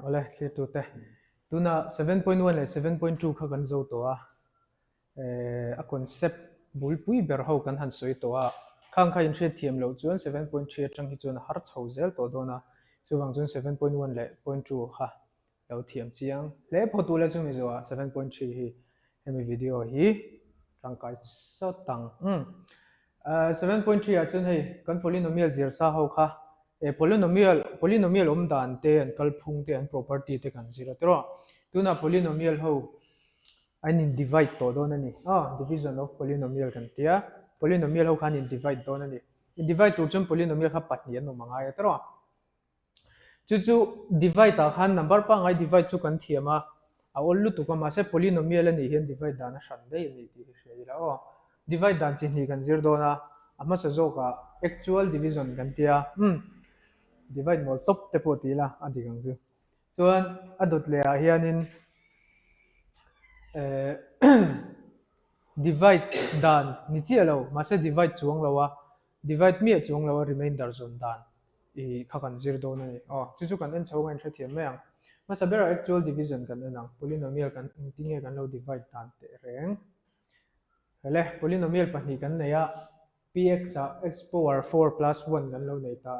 ole clear tu te tuna 7.1 le 7.2 kha kan zo to a concept bulpui ber ho kan han soi to khang kha in hriatthiam lo chuan 7.3 atang hi chuan har chho zel to dona chuwang chuan 7.1 le 0.2 kha lo thiam chiang le photo le chumi zo 7.3 hi hemi video hi tangkai so tang 7.3 a chuan hei kan polynomial zir sa ho kha polynomial dan te an kalphung te an property te kan zira tro tuna polynomial ho an in divide to don ani division of polynomial kan tia polynomial ho kan in divide don ani in divide to chun polynomial kha patni an manga ya tro chu divide ta khan number pa ngai divide chu kan thiama a ollu tu ka ma se polynomial ani hian divide dan a hran dei ni ti hreila divide dan chi ni kan zir dona ama sa zo ka actual division kan tia divide mol top te po ti la adi gang chu chuan adot le a hianin divide dan ni chi alo ma se divide chuang lawa divide mi chuang lawa remainder zon dan I kha kan zir do na ni chu kan en chhung en hriatthiam meang ma sa bera actual division kan enang polynomial kan tinge kan lo divide dan te reng hele polynomial pahnih kan neia px a x power 4 plus 1 kan lo nei ta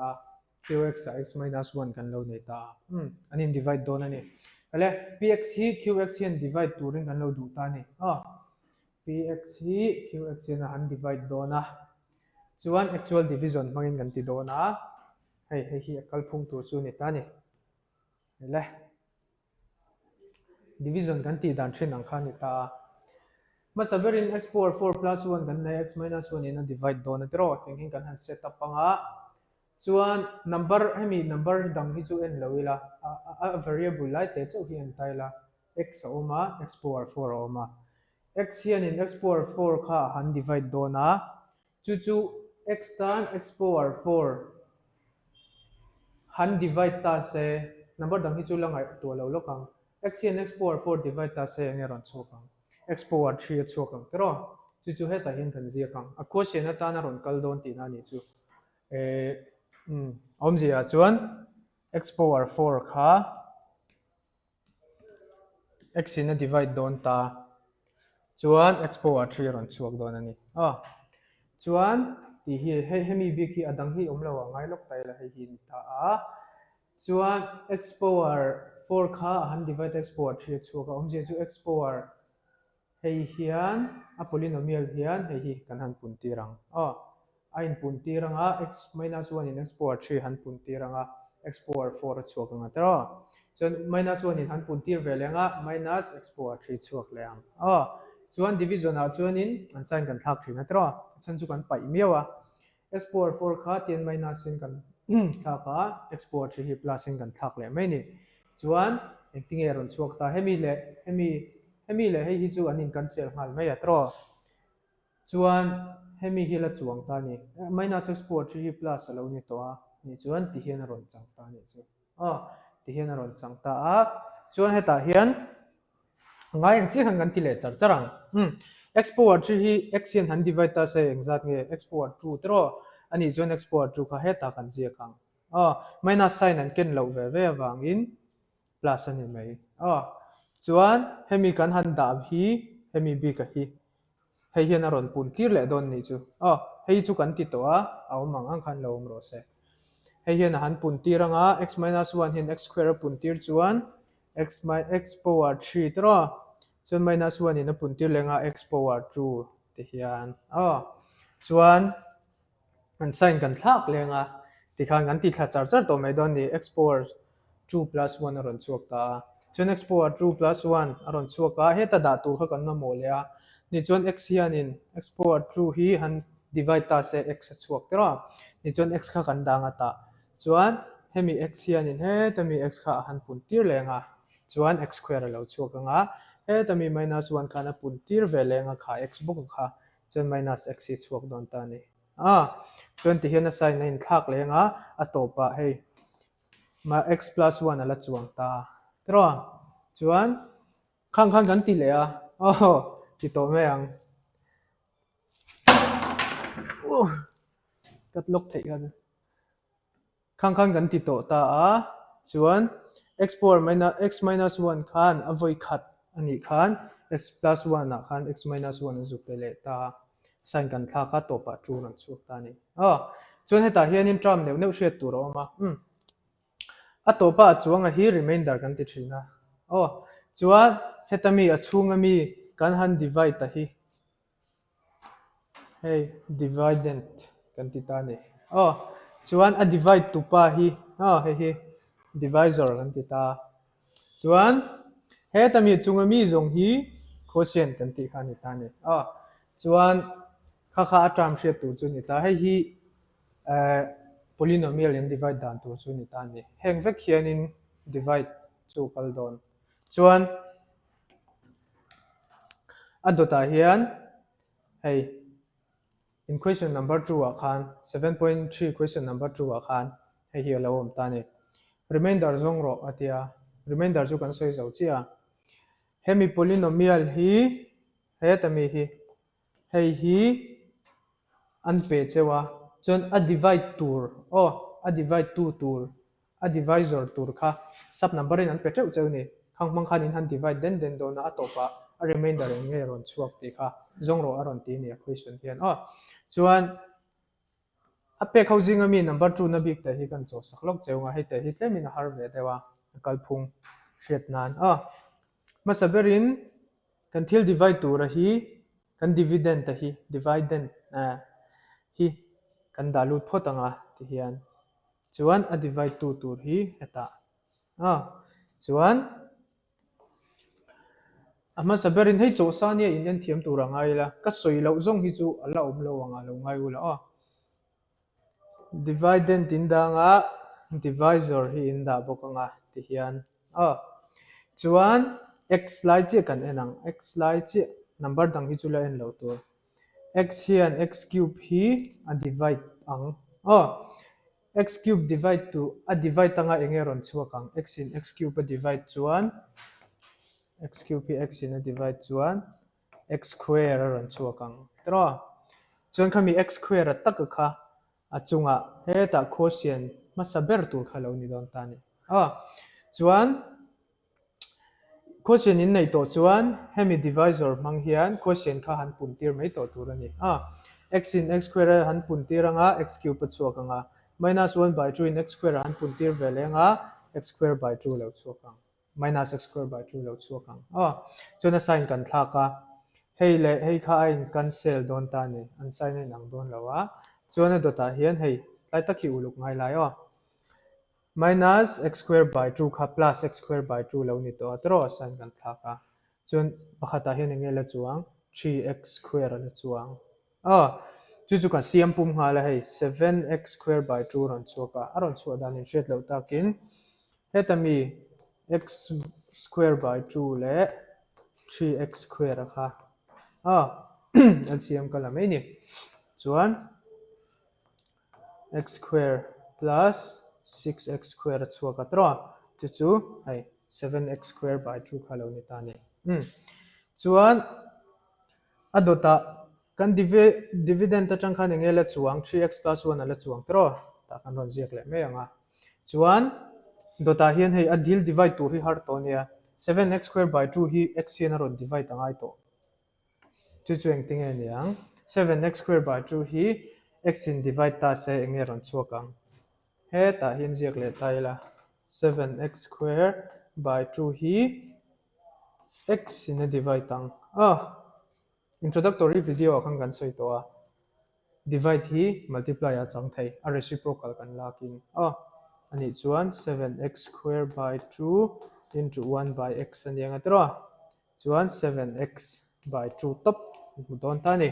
qx a x minus 1 kan lo nei ta anin divide do na ni hele px hi qx hian divide turin kan lo du ta ni px hi qx hian han divide do na chuan actual division mangin kan ti do na hei kalphung tur chu ni ta ni hele division kan ti dan thin ang kha ni ta masa verin x power 4 plus 1 kan nei x minus 1 in a divide do na tro thinking kan han set up anga chuan number hemi number dang hi chu en loila a variable lai te chu hi an taila x oma x power 4 oma x hian in x power 4 kha han divide do na chu x tan x power 4 han divide ta se number dang hi chu langai to lo lokang x hian x power 4 divide ta se nge ron chokang x power 3 chokang tro chu heta hian kan zia kang a question ata na ron kal don ti na ni chu om zia chuan x power 4 kha x in a divide don ta chuan x power 3 ron chuak don ani chuan ti hi hemi bi ki adang hi om lawa ngai lok tai la hi ni ta chuan x power 4 kha han divide x power 3 chuak om zia chu x power hei hian a polynomial hian hei hi kan han pun tirang a in pun tiranga x minus 1 in x power 3 han pun tiranga x power 4 chuak anga tro chuan minus 1 in han pun tir ve lenga minus x power 3 chuak leang chuan division a chuan in an sign kan thak thina tro chan chu kan pai mewa x power 4 kha 10 minus in kan thaka x power 3 hi plus in kan thak le mai ni chuan engtinge ron chuak ta hemi le hei hi chu anin cancel ngal mai atro chuan hemi hi la chuang ta ni minus x power 3 hi plus alo ni to ni chuan ti hian ron chang ta ni chu ti hian ron chang ta chuan heta hian ngai ang chi han kan ti le char charang x power 3 hi x hian han divide ta se exact nge x power 2 tro ani chuan x power 2 kha heta kan zia kang minus sign an ken lo ve ve awangin plus ani mai chuan hemi kan han da hi hemi bi ka hi hei hian a ron pun tir le don ni chu hei chu kan ti to a awmang ang khan lo ro se hei hian han pun tiranga x minus 1 hian x square pun tir chuan x power 3 tro chuan minus 1 in a pun tir lenga x power 2 ti hian chuan an sign kan thak lenga ti khan kan ti thla char to mai don ni x power 2 plus 1 a ron chuak ta chuan x power 2 plus 1 a ron chuak a heta da tu kha kan na mo le a ni chuan x hian in x power 2 hi han divide ta se x a chuak tro ni chuan x kha kan dang ata chuan hemi x hian in tami x kha han pun tir lenga chuan x square lo chuak anga tami minus 1 kha na pun tir ve lenga kha x bok kha chuan minus x hi chuak don ta ni chuan ti hian a sign in thak lenga a topa hei ma x plus 1 ala chuang ta tro chuan khang kan ti le a ti to me ang kat lok thei kan khang kan ti to ta chuan x power minus x minus 1 khan avoid khat ani khan x plus 1 na khan x minus 1 zu pele ta sin kan thla ka to pa true ran chu ta ni chuan heta hian in tram neu neu hriat tur a awma a to pa chuang a hi remainder kan ti thina chuan heta mi a chhung a mi kan han divide ta hi hey dividend kan ti ta ni chuan a divide tu pa hi hi divisor kan ti ta chuan heta mi chunga mi zong hi quotient kan ti kha ni ta ni chuan kha atram hriat tu chu ni ta hei hi polynomial in divide dan tu chu ni ta ni heng vek hian in divide chu kal don chuan adota hian hei in question number 2 a khan 7.3 question number 2 a khan hei hi lo om ta ni remainder zong ro atia remainder chu kan soi zo chia hemi polynomial hi heta mi hi hei hi an pe chewa chon a divide tur a divide tu tur a divisor tur kha sub number in an pe cheu cheu ni khang mang khan in han divide den do na atopa a remainder en nge ron chuak ti kha zong ro aron ti ni equation hian chuan a pe housing ami number 2 na bik te hi kan chaw sak lok cheu nga hei te hi tlemin har ve dewa kalphung hriat nan masaberin kan thil divide tur a hi kan dividend ta hi dividend hi kan dalut photanga ti hian chuan a divide tu tur hi heta chuan ama saberin hei chaw sa nia in thiam tur angai la ka soi lo zong hi chu ala om lo anga lo ngai ula dividend in danga divisor hi in da bawk anga ti hian chuan x lai che kan enang x lai che number dang hi chu la en lo tur x hian x cube hi a divide ang x cube divide to a divide tanga engeron chuakang x in x cube a divide chuan x cube hi x in a divide chuan x square aron chuakang tro chuan khami x square a tak kha a chunga heta quotient masaber tur khalo ni don ta ni chuan quotient in nei to chuan hemi divisor mang hian quotient kha han pun tir mai to tur ani x in x square han pun tiranga x cube a chuakanga minus 1 by 2 in x square han pun tir velenga x square by 2 lo chuakang minus x square by 2 lo chuakang chuan a sign kan thlaka hei le hei kha a in cancel don ta ni an sign in ang don lawa chuan a dota hian hei tlai takhi uluk ngai lai minus x square by 2 kha plus x square by 2 lo ni to atro sign kan thlaka chuan pakhata hian engela chuang 3x square la chuang chu ka siam pum nga la hei 7x square by 2 ron chuaka aron chu dan in hriat lo takin hetami x square by 2 le 3x square kha LCM kala mai ni chuan x square plus 6x square chuaka tro chu hai 7x square by 2 khalo ni ta ni chuan adota kan dividend ta chang khan engela chuang 3x plus 1 ala chuang tro ta kan ron ziak le me anga chuan dota hian hei a dil divide tur hi har to nia 7x square by 2 hi x hian a ron divide angai to chu eng ting e niang 7x square by 2 hi x in divide ta se enge ron chuakang he ta hian ziak le taila 7x square by 2 hi x in a divide tang introductory video akan kan soi to divide hi multiply a chang thei a reciprocal kan lakin ani chuan 7x square by 2 into 1 by x ani anga tro chuan 7x by 2 top don ta ni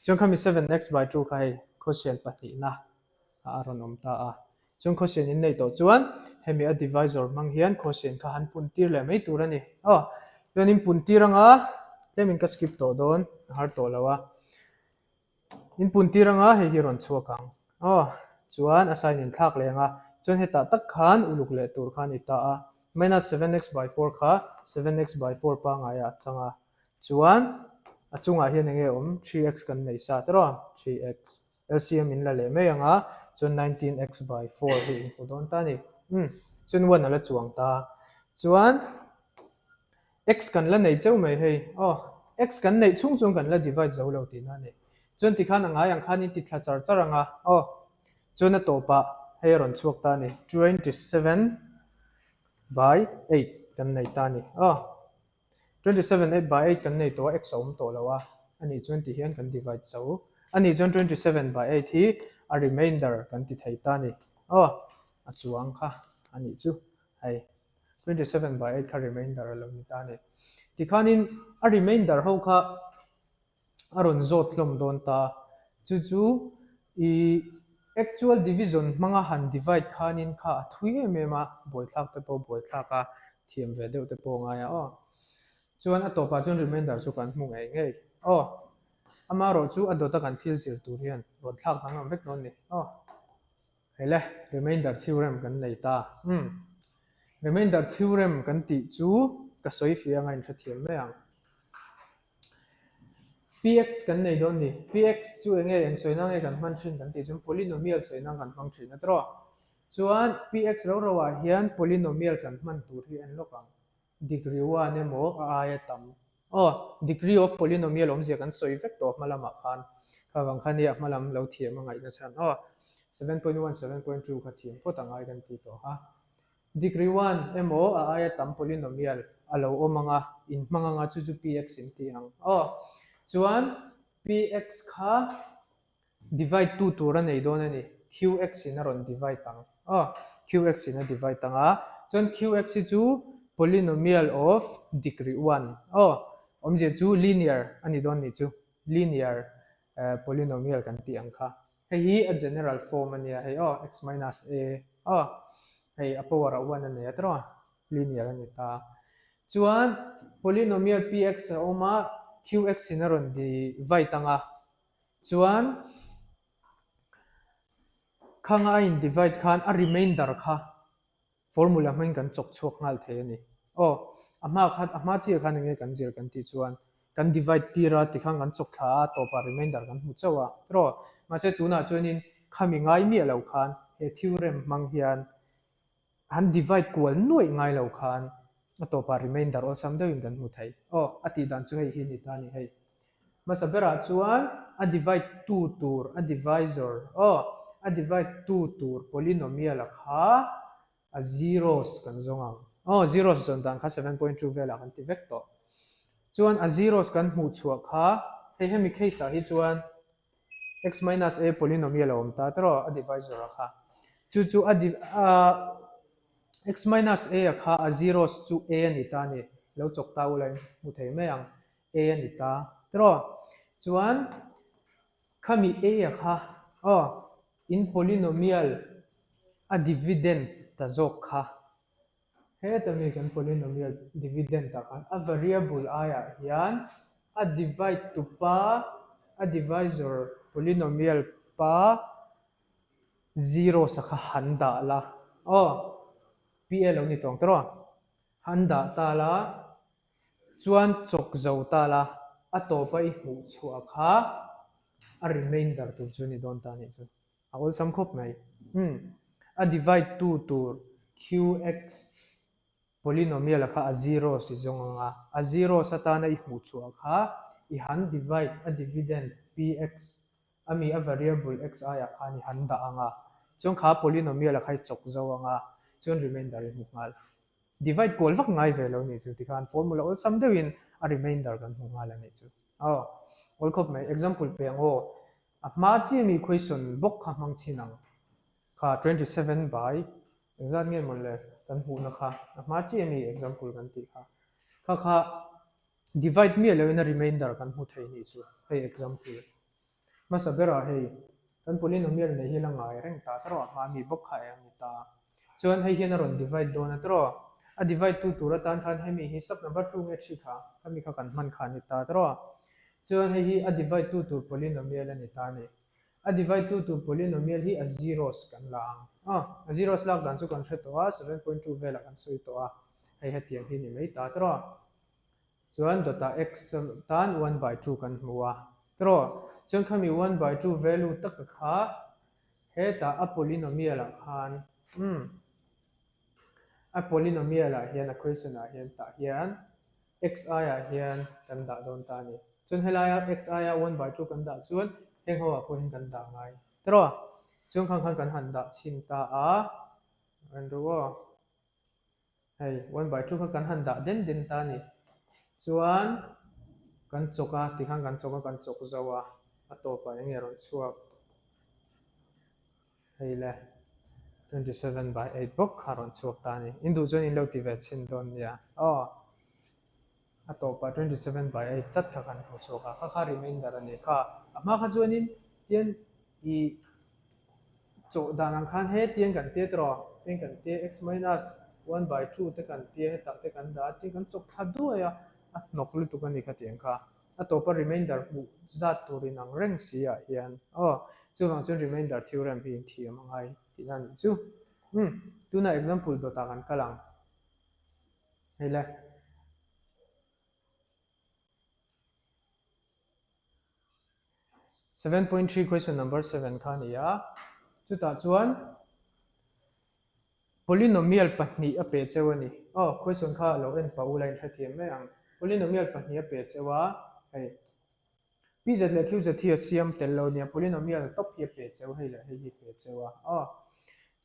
chuan khami 7x by 2 khai quotient pahnih na aron om ta chuan quotient in nei to chuan hemi a divisor mang hian quotient kha han pun tir le mai tur ani chuan in pun tiranga tlemin ka skip to don har to lawa in pun tiranga hei hi ron chuakang chuan assign in thlak lenga chuan heta tak khan uluk le tur khan ita minus 7x by 4 kha 7x by 4 pa ngaya changa chuan achunga hian enge 3x kan nei sa tro 3x LCM in la le me anga chuan 19x by 4 hi don ta ni chuan 1 ala chuang ta chuan x kan la nei cheu mai hei x kan nei chung chung kan la divide zo lo ti na ni chuan ti khan anga yang khan in ti thla char char anga chuan a topa hei ron chuak ta ni 27 by 8 kan nei ta ni 27 8 by 8 kan nei to x om to lawa ani chuan ti hian kan divide zo ani chuan 27 by 8 hi a remainder kan ti thei ta ni a chuang kha ani chu hei 27 by 8 kha remainder lo ni ta ni ti khanin a remainder ho kha a ron zot hlawm don ta chu i actual division manga han divide khanin kha thui em a boi thlak te po boi thlaka thiam ve deuh te po nga ya chuan a topa chuan remainder chu kan hmu ngei ama ro chu a dota kan thil zir tur hian ron thlak dang vek non ni hele remainder theorem kan nei ta remainder theorem kan ti chu ka soi fia ngain hriatthiam me ang px kan nei don ni px chu enge en soina nge kan hman thin kan ti chu polynomial soina kan hmang thin atro chuan px ro wa hian polynomial kan hman tur hi en lokang degree 1 emo a tam degree of polynomial om je kan soi vek to hmalama khan khawang khani a hmalam lo thiam ngai na san 7.1 7.2 kha thiam po tangai kan ti to ha degree 1 emo a tam polynomial alo omanga in hmanga chu px in ti ang chuan px kha divide 2 tura nei don ani qx in a ron divide tang qx in a divide tanga chuan qx chu polynomial of degree 1 omje chu linear ani don ni chu linear polynomial kan ti ang kha hei hi a general form ania hei x minus a hei a power a 1 ani atro linear ani ta chuan polynomial px a oma qx in a ron divide tanga chuan khanga in divide khan a remainder kha formula hmain kan chok chuak ngal the ani ama chi khan nge kan zir kan ti chuan kan divide tira ti khang kan chok tha to pa remainder kan hu chawa ro ma se tuna chuanin khami ngai mi lo khan he theorem mang hian han divide kual noi ngai lo khan a to pa remainder o sam deuhin kan hu thei ati dan chu hei hi ni ta ni hei masabera chuan a divide 2 tur a divisor a divide 2 tur polynomial kha a zeros kan zongang zeros zon dan kha 7.2 vela kan ti vek to chuan a zeros kan hmu chuak kha hemi case a hi chuan x minus a polynomial om ta tro a divisor kha chu x minus a kha a zeros chu a ni ta ni lo chok ta ulai mu thei me ang a ni ta tro chuan khami a kha in polynomial a dividend ta zok kha he ta mi kan polynomial dividend ta khan a variable aya hian a divide to pa a divisor polynomial pa 0 sakha handa la pl lo ni tong tro handa ta la chuan chok zo ta la a to pa I hmu chhuak kha a remainder tu chu ni don ta ni chu a ol sam khop mai a divide 2 tur qx polynomial kha a 0 si zonga a 0 satana I hmu chhuak kha I han divide a dividend px ami a variable x aya kha ni han da anga chung kha polynomial kha chok zo anga chung remainder I hmu ngal divide kol vak ngai ve lo ni chu ti khan formula ol sam deuhin a remainder kan hmu ngal ani chu ol khop mai example pe ngo a ma chi mi question bawk kha mang chinang kha 27 by exact nge mon le kan hu na kha a ma chi mi example kan ti kha divide mi lo in a remainder kan hu thei ni chu hei example ma sabera hei kan polynomial nei hi la ngai reng ta tro ma mi bawk kha ani ta chuan hei hian a ron divide don atro a divide 2 tur atan khan hemi hi sub number 2 nge 3 kha kami kha kan man kha ni ta tro chuan hei hi a divide 2 tur polynomial ani ta ni a divide 2 tur polynomial hi a zeros kan lang a zeros lak dan chu kan hre to a 7.2 vela kan soi to a hei hetiang hi ni mei ta tro chuan dota x tan 1 by 2 kan hmua tro chuan khami 1 by 2 value tak kha he ta a polynomial khan a polynomial a hian equation a hian ta hian xi a hian kan da don ta ni chun helai xi a 1/2 kan da chuan heng ho a pawh hin kan da ngai tro chung khang khang kan han da chin ta a an ro hei 1/2 kha kan han da den den ta ni chuan kan choka ti khang kan choka kan chok zawa a to pa enge ron chuak hei le 27/8 bawk kharon chuak ta ni indu chuan in lo ti ve chin don ya a to pa 27/8 chat kha kan hu chuaka kha remainder ani kha ama kha chuan in tian i cho danang khan he tian kan te tro tian kan te x minus 1/2 te kan te ta te kan da ti kan chok tha du ya a nok lu tu kan ni kha tian kha a to pa remainder bu zat turin ang reng si a hian chu wang chuan remainder theorem hi thi amangai ti nan chu tuna example do ta kan kalang hele 7.3 question number 7 kha ni ya chu ta chuan polynomial pahnih a pe chewani question kha lo en pawh line hriatthiam me ang polynomial pahnih a pe chewa hei pz le qz hi siam tel lo nia polynomial top hi pe chew hei la hei hi pe chewa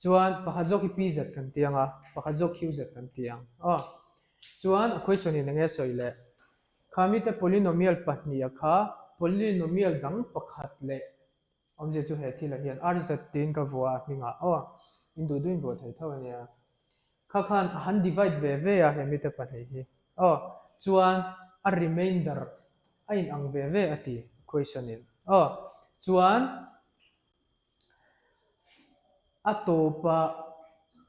chuan pakhat zawk hi pz kan tianga pakhat zawk qz kan tiang chuan question in nge soi le khami te polynomial pahnih a kha polynomial dang pakhat le omje chu he thila hian rz tin ka vua hinga indu duin vo thei thaw ania kha khan han divide ve a hemi te pahnih hi chuan a remainder a in ang ve ati question in chuan a to pa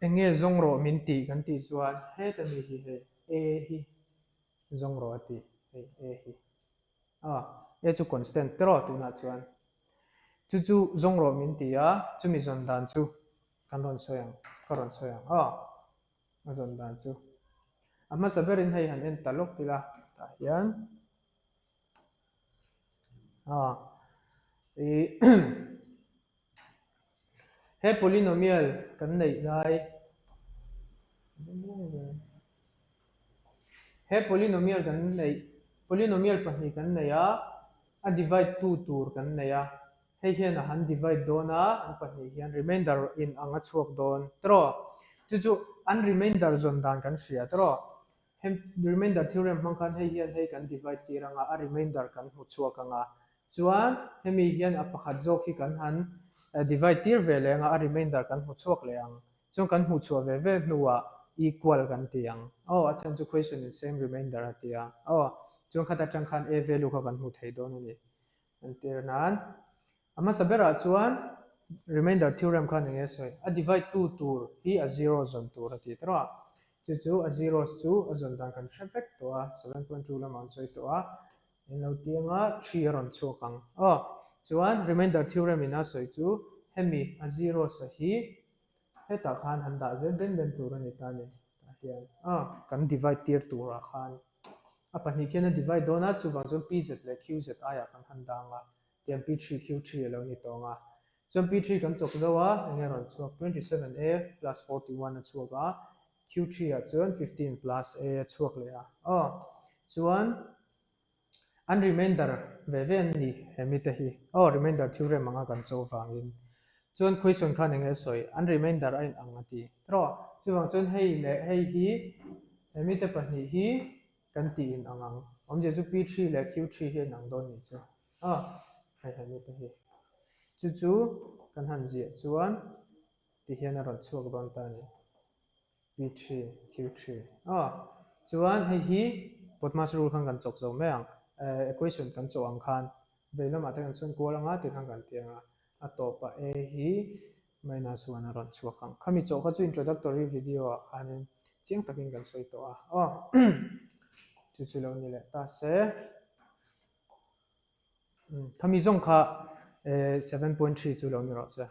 enge zong ro min ti kan ti chuan he ta ni hi he a hi zong ro ati hei a hi e chu constant tro tu na chuan chu zong ro min ti a chumi zon dan chu kan ron soyang a zon dan chu ama saberin hei han en talok tila ta hian he polynomial kan nei lai he polynomial kan nei polynomial pahnih kan nei a divide 2 tur kan nei a hei hian a han divide dona an pahnih hian remainder in anga chuak don tro chu an remainder zon dan kan hria tro hem remainder theorem hmang khan hei hian hei kan divide tiranga a remainder kan hu chuak anga chuan hemi hian a pakhat zawk hi kan han divide tir ve lenga a remainder kan hu chuak le ang chung kan hu chua ve nuwa equal kan tiang a chan chu question in same remainder atia chung khata tang khan a value kha kan hu thei don ani antir nan ama sabera chuan remainder theorem khan nge soi a divide 2 tur hi a zero zon tur ati tro chu a zero chu a zon dan kan hre to a 7.2 la man choi to a in lo tianga 3 ron chuakang chuan remainder theorem in a soi chu hemi a zero sa hi heta khan han da zen den tur ani ta ni hian kan divide tir tur a khan a pahnih khian a divide dona chu wang chuan pz le qz aya kan han danga tiam p3 q3 lo ni tonga chuan p3 kan chok zawa enge ron chuak 27a plus 41 a chuaka q3 a chuan 15 plus a chuak le a chuan an remainder ve ni hemi te hi remainder theorem anga kan chaw wangin chuan question khan enge soi an remainder a in ang ati tro chuwang chuan hei le hei hi hemi te pahnih hi kan ti in angang omje chu p3 le q3 hi nang don ni chu hei hemi te hi chu kan han zia chuan ti hian a ron chuak don ta ni p3 q3 chuan hei hi potmas rule khan kan chok zo me ang equation kan chaw ang khan veilama te kan chuan kual anga ti khan kan tianga a to pa a hi -1 a ron chuakang khami chaw kha chu introductory video a khanin chiang takin kan soi to chu lo ni le ta se khami zong kha 7.3 chu lo ni ro se